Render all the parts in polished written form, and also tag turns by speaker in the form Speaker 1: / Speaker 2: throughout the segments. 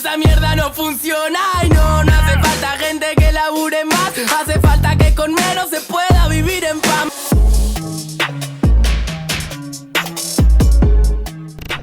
Speaker 1: esa mierda no funciona. Y no, no hace falta gente que labure más. Hace falta que con menos se pueda vivir en paz.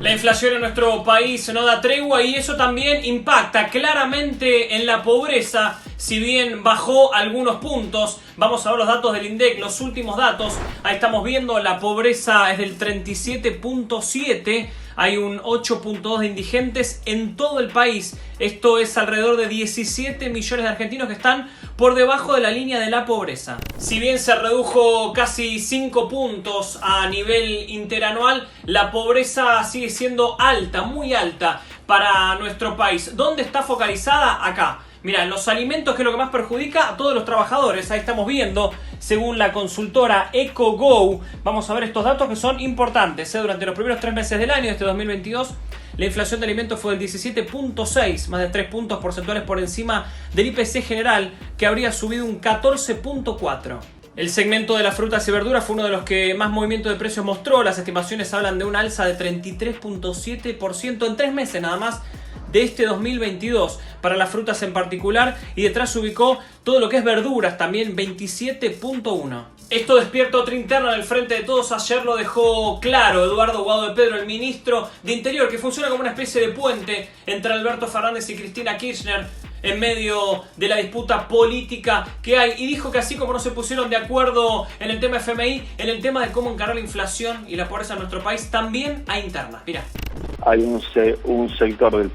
Speaker 2: La inflación en nuestro país no da tregua y eso también impacta claramente en la pobreza. Si bien bajó algunos puntos, vamos a ver los datos del INDEC, los últimos datos. Ahí estamos viendo, la pobreza es del 37.7%, hay un 8.2% de indigentes en todo el país. Esto es alrededor de 17 millones de argentinos que están por debajo de la línea de la pobreza. Si bien se redujo casi 5 puntos a nivel interanual, la pobreza sigue siendo alta, muy alta para nuestro país. ¿Dónde está focalizada? Acá. Mira, los alimentos, que es lo que más perjudica a todos los trabajadores. Ahí estamos viendo, según la consultora EcoGo, vamos a ver estos datos que son importantes. Durante los primeros 3 meses del año de este 2022, la inflación de alimentos fue del 17.6, más de 3 puntos porcentuales por encima del IPC general, que habría subido un 14.4. El segmento de las frutas y verduras fue uno de los que más movimiento de precios mostró. Las estimaciones hablan de un alza de 33.7% en 3 meses nada más de este 2022 para las frutas en particular, y detrás se ubicó todo lo que es verduras, también 27.1. Esto despierta otra interna del Frente de Todos. Ayer lo dejó claro Eduardo Guado de Pedro, el ministro de Interior, que funciona como una especie de puente entre Alberto Fernández y Cristina Kirchner en medio de la disputa política que hay, y dijo que así como no se pusieron de acuerdo en el tema FMI, en el tema de cómo encarar la inflación y la pobreza en nuestro país, también hay internas. Mira,
Speaker 3: hay un sector del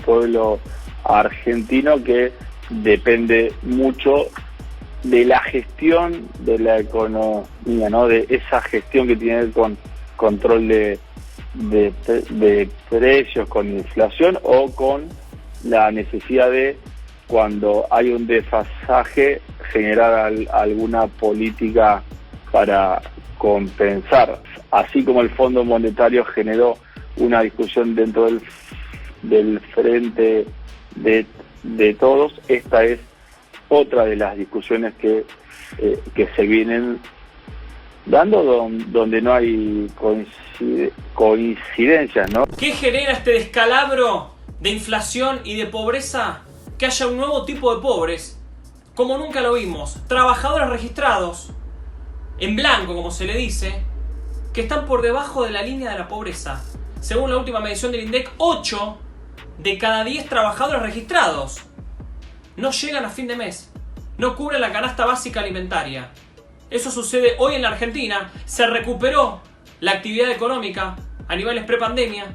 Speaker 3: pueblo argentino que depende mucho de la gestión de la economía, ¿no? De esa gestión que tiene que ver con control de precios, con inflación, o con la necesidad de, cuando hay un desfasaje, generar alguna política para compensar. Así como el Fondo Monetario generó una discusión dentro del Frente de Todos, esta es otra de las discusiones que se vienen dando, donde no hay coincidencias, ¿no?
Speaker 2: ¿Qué genera este descalabro de inflación y de pobreza? Que haya un nuevo tipo de pobres, como nunca lo vimos. Trabajadores registrados, en blanco como se le dice, que están por debajo de la línea de la pobreza. Según la última medición del INDEC, 8 de cada 10 trabajadores registrados no llegan a fin de mes, no cubren la canasta básica alimentaria. Eso sucede hoy en la Argentina. Se recuperó la actividad económica a niveles prepandemia,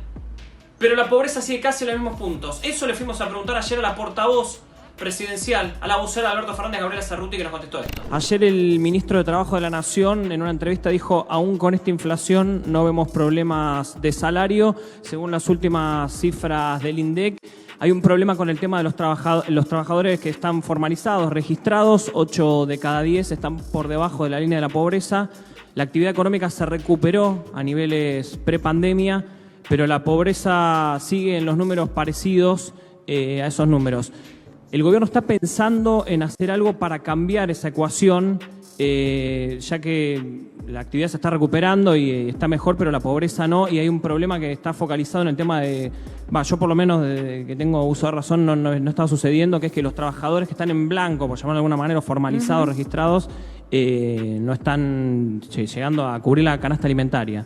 Speaker 2: pero la pobreza sigue casi en los mismos puntos. Eso le fuimos a preguntar ayer a la portavoz presidencial, a la vocera de Alberto Fernández, Gabriela Cerruti, que nos contestó esto. Ayer el ministro de Trabajo de la Nación en una entrevista dijo: aún con esta inflación no vemos problemas de salario. Según las últimas cifras del INDEC, hay un problema con el tema de los trabajadores que están formalizados, registrados. 8 de cada 10 están por debajo de la línea de la pobreza. La actividad económica se recuperó a niveles prepandemia, pero la pobreza sigue en los números parecidos a esos números. El gobierno está pensando en hacer algo para cambiar esa ecuación, ya que la actividad se está recuperando y está mejor, pero la pobreza no, y hay un problema que está focalizado en el tema de, yo por lo menos desde que tengo uso de razón no está sucediendo, que es que los trabajadores que están en blanco, por llamarlo de alguna manera, formalizados, registrados, no están llegando a cubrir la canasta alimentaria.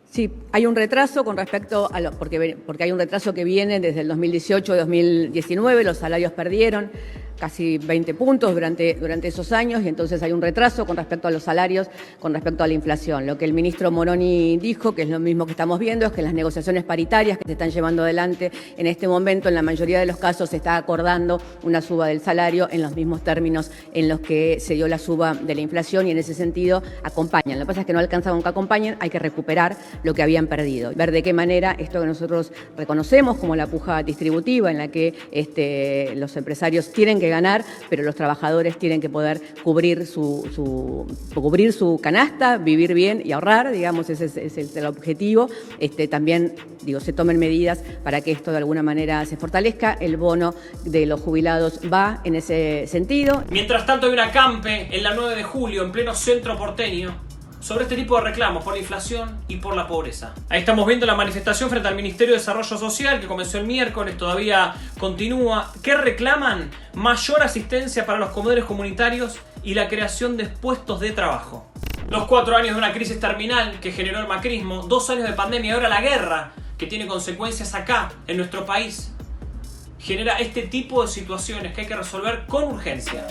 Speaker 4: Sí, hay un retraso con respecto a porque hay un retraso que viene desde el 2018-2019, los salarios perdieron casi 20 puntos durante esos años, y entonces hay un retraso con respecto a los salarios, con respecto a la inflación. Lo que el ministro Moroni dijo, que es lo mismo que estamos viendo, es que en las negociaciones paritarias que se están llevando adelante en este momento, en la mayoría de los casos se está acordando una suba del salario en los mismos términos en los que se dio la suba de la inflación, y en ese sentido acompañan. Lo que pasa es que no alcanzan con que acompañen, hay que recuperar lo que habían perdido. Ver de qué manera esto que nosotros reconocemos como la puja distributiva, en la que los empresarios tienen que ganar, pero los trabajadores tienen que poder cubrir su canasta, vivir bien y ahorrar, digamos, ese es el objetivo. También, se tomen medidas para que esto de alguna manera se fortalezca. El bono de los jubilados va en ese sentido.
Speaker 2: Mientras tanto, hay una acampe en la 9 de julio, en pleno centro porteño, sobre este tipo de reclamos por la inflación y por la pobreza. Ahí estamos viendo la manifestación frente al Ministerio de Desarrollo Social que comenzó el miércoles, todavía continúa. ¿Qué reclaman? Mayor asistencia para los comedores comunitarios y la creación de puestos de trabajo. Los 4 años de una crisis terminal que generó el macrismo, 2 años de pandemia y ahora la guerra que tiene consecuencias acá, en nuestro país, genera este tipo de situaciones que hay que resolver con urgencia.